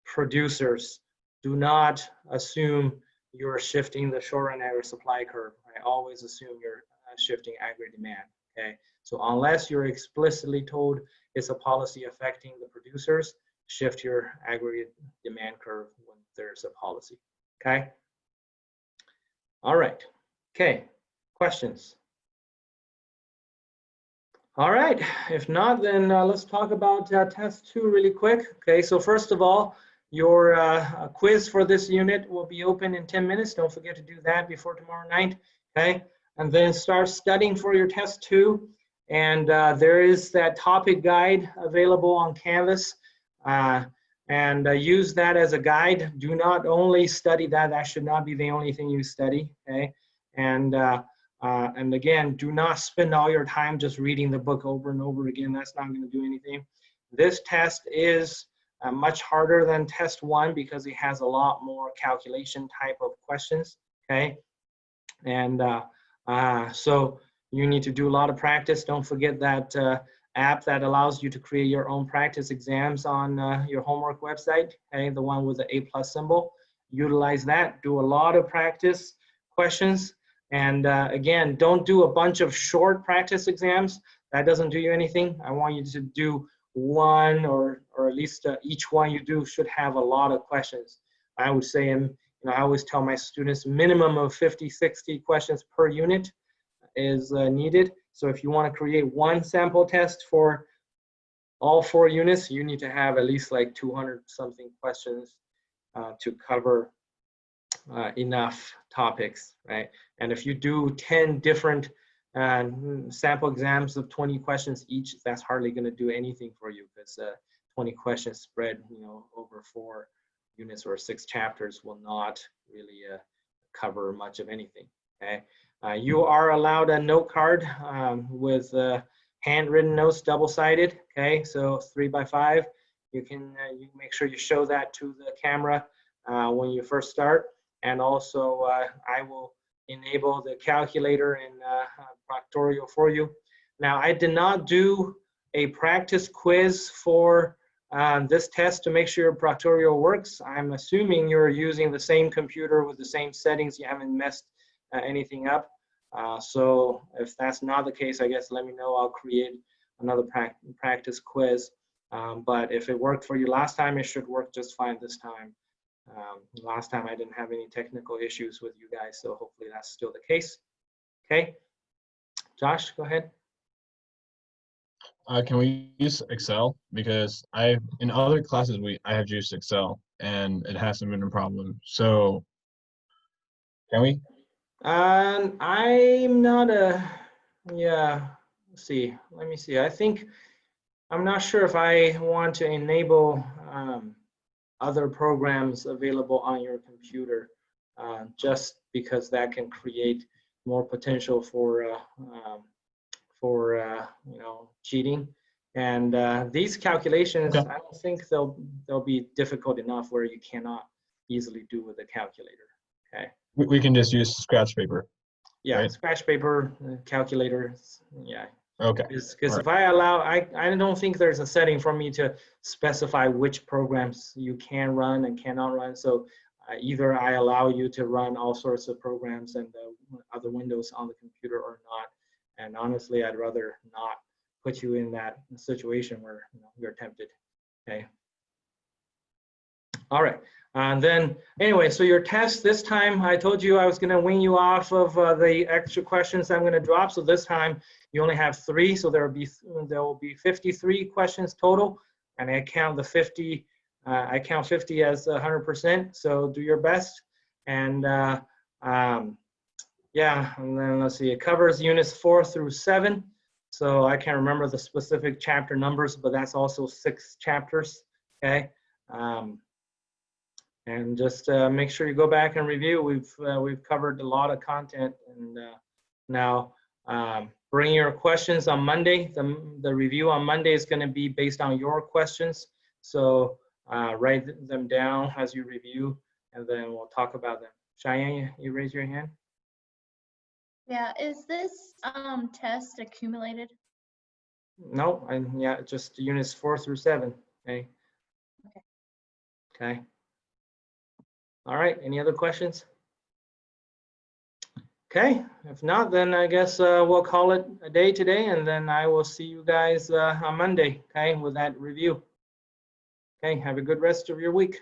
producers, do not assume you're shifting the short run aggregate supply curve. I always assume you're shifting aggregate demand. Okay, so unless you're explicitly told it's a policy affecting the producers, shift your aggregate demand curve when there's a policy. Okay. All right. Okay. Questions? All right. If not, then let's talk about test 2 really quick. Okay. So first of all, your quiz for this unit will be open in 10 minutes. Don't forget to do that before tomorrow night. Okay. And then start studying for your test 2. And there is that topic guide available on Canvas. And use that as a guide. Do not only study that. That should not be the only thing you study. Okay. And again, do not spend all your time just reading the book over and over again. That's not going to do anything. This test is much harder than test 1 because it has a lot more calculation type of questions. Okay. And so you need to do a lot of practice. Don't forget that app that allows you to create your own practice exams on your homework website, okay, the one with the A+ symbol. Utilize that, do a lot of practice questions, and again, don't do a bunch of short practice exams. That doesn't do you anything. I want you to do one, or at least each one you do should have a lot of questions. I would say, I always tell my students minimum of 50, 60 questions per unit is needed. So if you want to create one sample test for all 4 units, you need to have at least like 200 something questions to cover enough topics, right? And if you do 10 different sample exams of 20 questions each, that's hardly going to do anything for you, because 20 questions spread, over 4 units or 6 chapters will not really cover much of anything. Okay. You are allowed a note card with handwritten notes, double-sided. Okay, so 3x5. You can make sure you show that to the camera when you first start, and also I will enable the calculator and Proctorio for you. Now, I did not do a practice quiz for this test to make sure your proctorial works. I'm assuming you're using the same computer with the same settings. You haven't messed anything up. So if that's not the case, I guess let me know. I'll create another practice quiz. But if it worked for you last time, it should work just fine this time. Last time I didn't have any technical issues with you guys, so hopefully that's still the case. Okay, Josh, go ahead. Can we use Excel? Because in other classes I have used Excel and it hasn't been a problem. So can we? I'm not yeah, let's see, let me see. I'm not sure if I want to enable other programs available on your computer, just because that can create more potential for you know, cheating. And these calculations, Okay. I don't think they'll be difficult enough where you cannot easily do with a calculator. Okay. We can just use scratch paper. Yeah, Right. scratch paper, calculator. Yeah. Okay. Because if I allow, I don't think there's a setting for me to specify which programs you can run and cannot run. So either I allow you to run all sorts of programs and other windows on the computer or not. And honestly, I'd rather not put you in that situation where, you know, you're tempted. Okay. All right. And then anyway, so your test this time, I told you I was going to wean you off of the extra questions I'm going to drop. So this time you only have 3. So there will be 53 questions total. And I count the 50. I count 50 as 100%. So do your best. And yeah, and then let's see, it covers units 4 through 7. So I can't remember the specific chapter numbers, but that's also 6 chapters. Okay. And just make sure you go back and review. We've covered a lot of content, and now bring your questions on Monday. The review on Monday is going to be based on your questions. So write them down as you review, and then we'll talk about them. Cheyenne, you raise your hand. Yeah, is this test accumulated? No, yeah, just units 4 through 7. Okay. Okay. Okay. All right, any other questions? Okay, if not, then I guess we'll call it a day today, and then I will see you guys on Monday, okay, with that review. Okay, have a good rest of your week.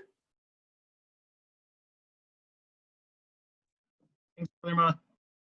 Thanks, Lerma.